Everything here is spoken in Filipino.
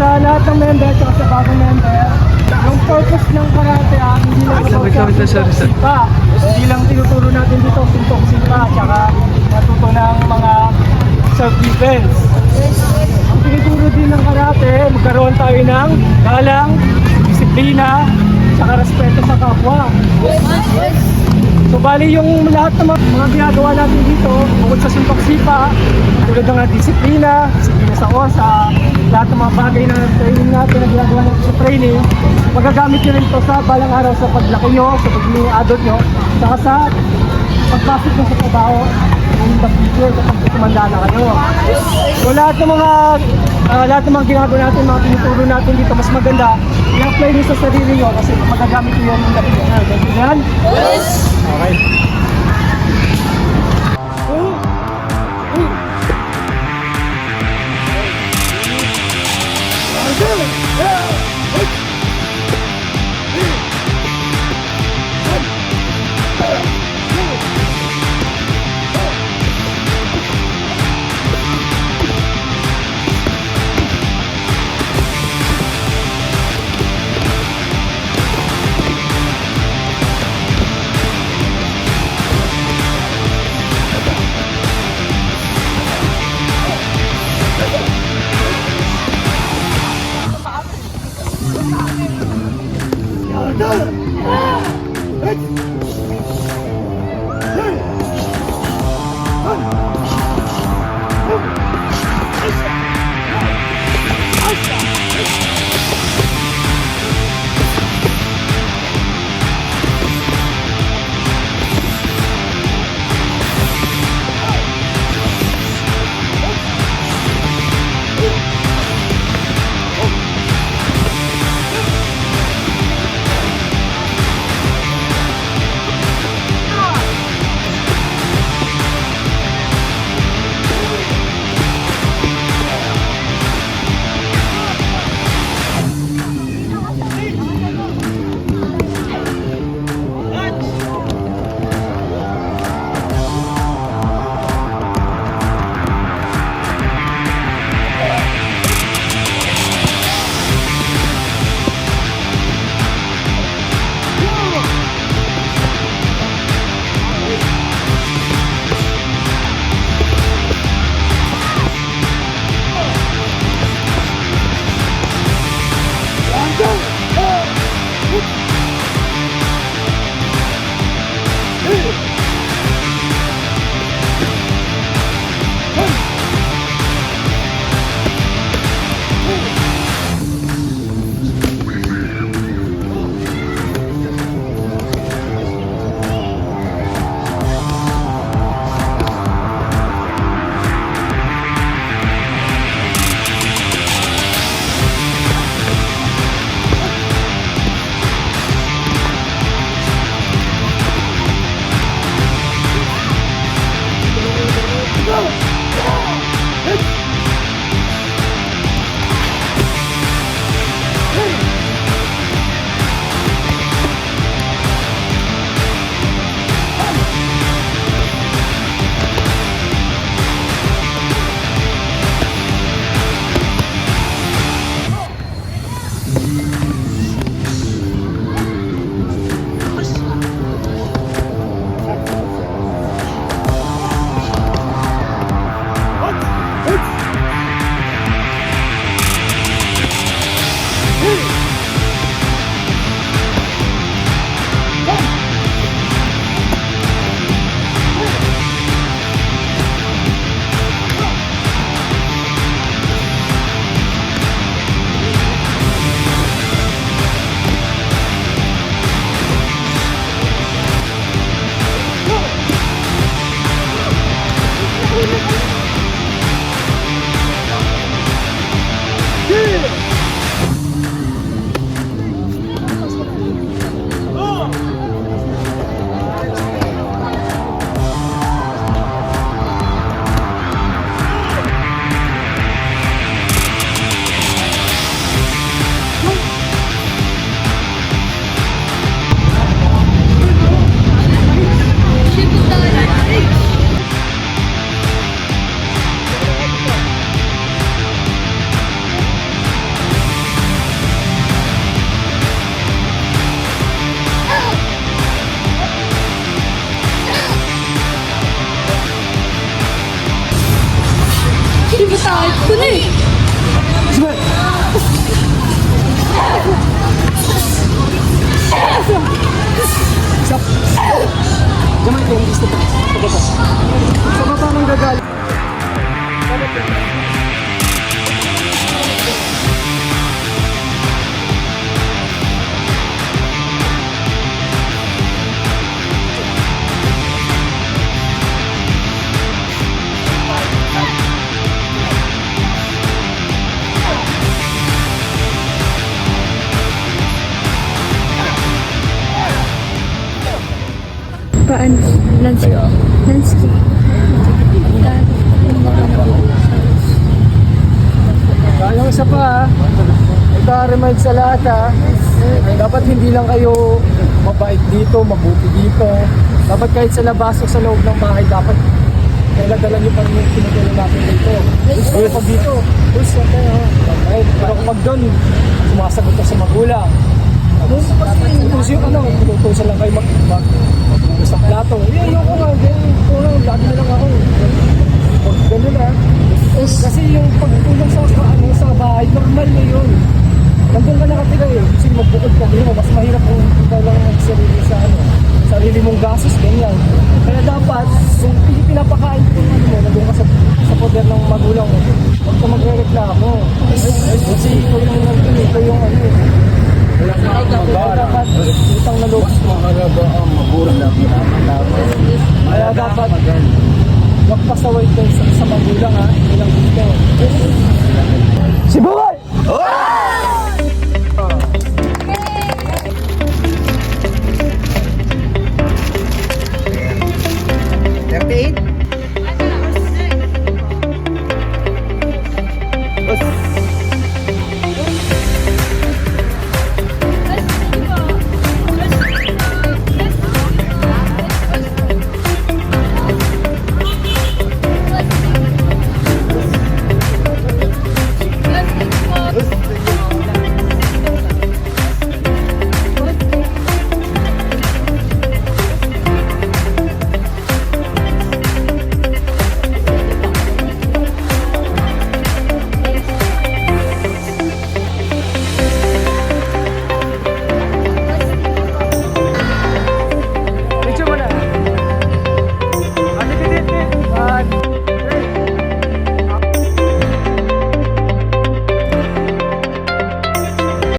Sa lahat ng member at sa bagong member, yung purpose ng karate hindi lang sipa. Hindi lang tinuturo natin dito suntok sipa at saka natuto ng mga self-defense. Ang tinuturo din ng karate, magkaroon tayo ng galang, disiplina, saka respeto sa kapwa. So bali yung lahat ng mga ginagawa natin dito, bukod sa suntok-sipa, tulad ng disiplina sa oras, sa lahat ng mga bagay na training natin na ginagawa natin sa training, magagamit nyo rin ito sa balang araw sa paglaki nyo, sa pagiging adult nyo, saka sa pagpasok nyo sa trabaho in the future kapag tumanda na kayo. So lahat ng mga ginagawa natin, mga tinuturo natin dito, mas maganda i-apply nyo sa sarili nyo kasi magagamit nyo yung the future. Ganti yan? Yes! Okay. Sakit ko na eh. Sige. Stop. Diyan kayo, gusto pa. Sa baba ng gagaling. Paano? Landscape. Landscape. Yung isa pa ha, ito remind sa lahat ha, dapat hindi lang kayo mabait dito, mabuti dito. Dapat kahit sa labas o sa loob ng bahay, dapat dala-dala nyo pa rin yung pinagdala natin dito. Pero pag dito, push na tayo ha. Pero kapag doon, sumasagot ka sa magulang. Tapos yung ano, pinutusan lang kayo mag sa plato. Yung ko nga, lagi na lang ako. Ganun ha. Kasi yung pagtulong sa bahay, normal na yun. Nandun ka nakatira eh. Kasi magbukod ka din, mas mahirap kung ikaw lang magsarili sa sarili mong gasos, ganyan. Kaya dapat, kung pinapakain ko yung ano mo, nandun ka sa poder ng magulang mo, huwag ka magre-reklamo. Kasi ikaw yung nandun, ikaw yung ano eh. Kaya dapat, utang na loob mo. Kaya dapat, magpasaway kayo sa magulang ha, ilang dito. Si Bugay!